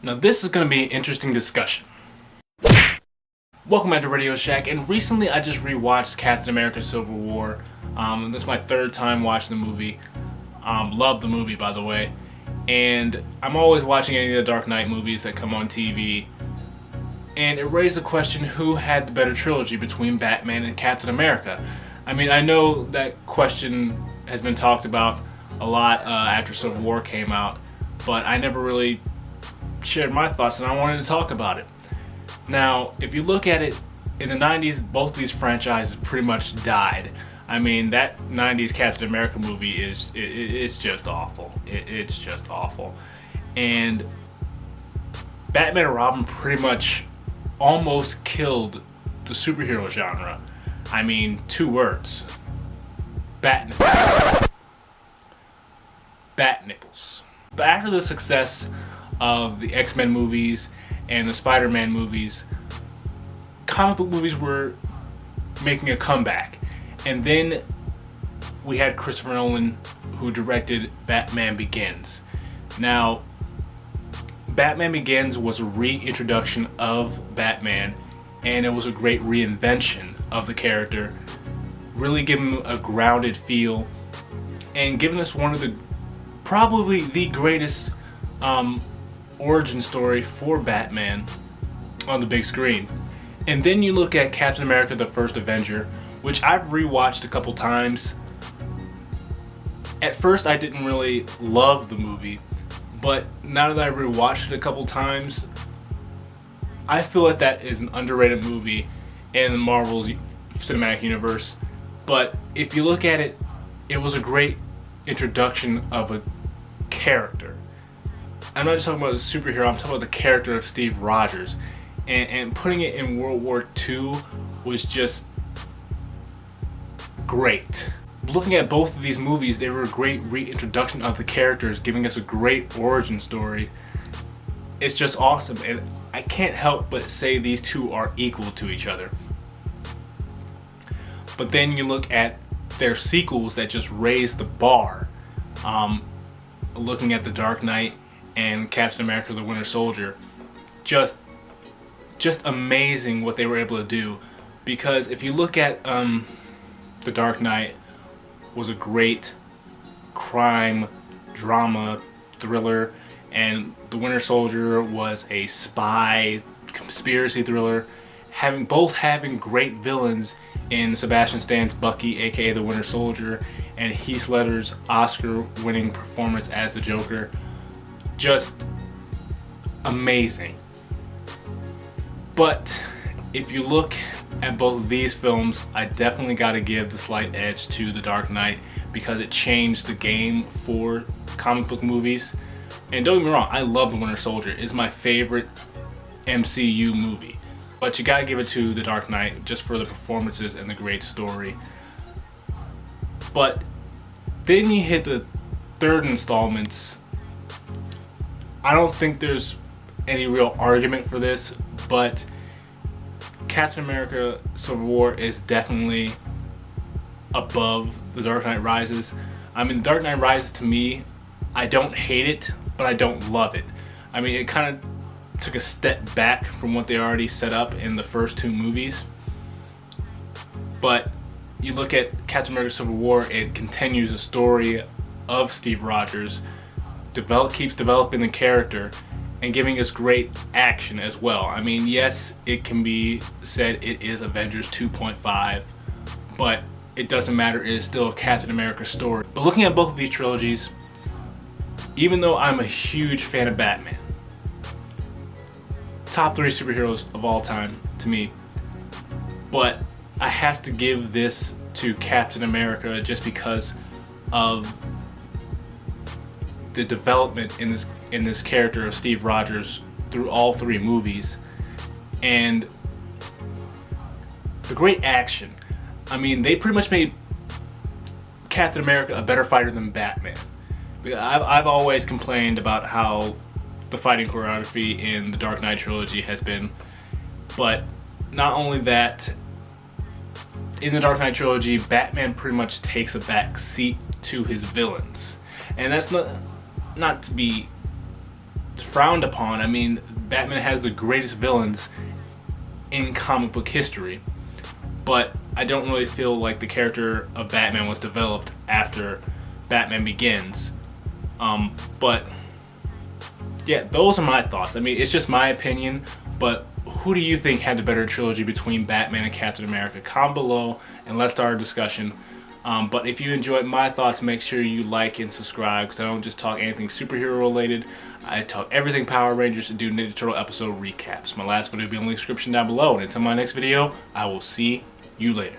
Now this is going to be an interesting discussion. Welcome back to Radio Shack, and recently I just rewatched Captain America Civil War. This is my third time watching the movie. Love the movie, by the way. And I'm always watching any of the Dark Knight movies that come on TV. And it raised the question, who had the better trilogy between Batman and Captain America? I mean, I know that question has been talked about a lot after Civil War came out, but I never really shared my thoughts, and I wanted to talk about it. Now, if you look at it, in the 90s, both of these franchises pretty much died. I mean, that 90s Captain America movie it's just awful. It's just awful. And Batman and Robin pretty much almost killed the superhero genre. I mean, 2 words. Bat nipples. But after the success of the X-Men movies and the Spider-Man movies, comic book movies were making a comeback. And then we had Christopher Nolan, who directed Batman Begins. Now, Batman Begins was a reintroduction of Batman, and it was a great reinvention of the character, really giving him a grounded feel and giving us one of the, probably the greatest origin story for Batman on the big screen. And then you look at Captain America the First Avenger, which I've rewatched a couple times. At first I didn't really love the movie, but now that I've rewatched it a couple times, I feel like that is an underrated movie in the Marvel's cinematic universe. But if you look at it, it was a great introduction of a character. I'm not just talking about the superhero, I'm talking about the character of Steve Rogers. And putting it in World War II was just great. Looking at both of these movies, they were a great reintroduction of the characters, giving us a great origin story. It's just awesome, and I can't help but say these two are equal to each other. But then you look at their sequels that just raised the bar. Looking at The Dark Knight and Captain America the Winter Soldier, just amazing what they were able to do. Because if you look at The Dark Knight, was a great crime drama thriller, and The Winter Soldier was a spy conspiracy thriller, both having great villains in Sebastian Stan's Bucky, aka the Winter Soldier, and Heath Ledger's Oscar-winning performance as the Joker. Just amazing. But if you look at both of these films, I definitely got to give the slight edge to The Dark Knight, because it changed the game for comic book movies. And don't get me wrong, I love The Winter Soldier. It's my favorite MCU movie. But you gotta give it to The Dark Knight just for the performances and the great story. But then you hit the third installments. I don't think there's any real argument for this, but Captain America Civil War is definitely above The Dark Knight Rises. I mean, The Dark Knight Rises, to me, I don't hate it, but I don't love it. I mean, it kind of took a step back from what they already set up in the first 2 movies. But you look at Captain America Civil War, it continues the story of Steve Rogers, keeps developing the character, and giving us great action as well. I mean, yes, it can be said it is Avengers 2.5, but it doesn't matter, it is still a Captain America story. But looking at both of these trilogies, even though I'm a huge fan of Batman, top 3 superheroes of all time to me, but I have to give this to Captain America just because of the development in this character of Steve Rogers through all 3 movies, and the great action. I mean, they pretty much made Captain America a better fighter than Batman. I've always complained about how the fighting choreography in the Dark Knight trilogy has been, but not only that, in the Dark Knight trilogy, Batman pretty much takes a back seat to his villains, and that's not to be frowned upon. I mean, Batman has the greatest villains in comic book history, but I don't really feel like the character of Batman was developed after Batman Begins. But yeah, those are my thoughts. I mean, it's just my opinion, but who do you think had the better trilogy between Batman and Captain America? Comment below and let's start a discussion. But if you enjoyed my thoughts, make sure you like and subscribe, because I don't just talk anything superhero related. I talk everything Power Rangers and do Ninja Turtle episode recaps. My last video will be in the description down below. And until my next video, I will see you later.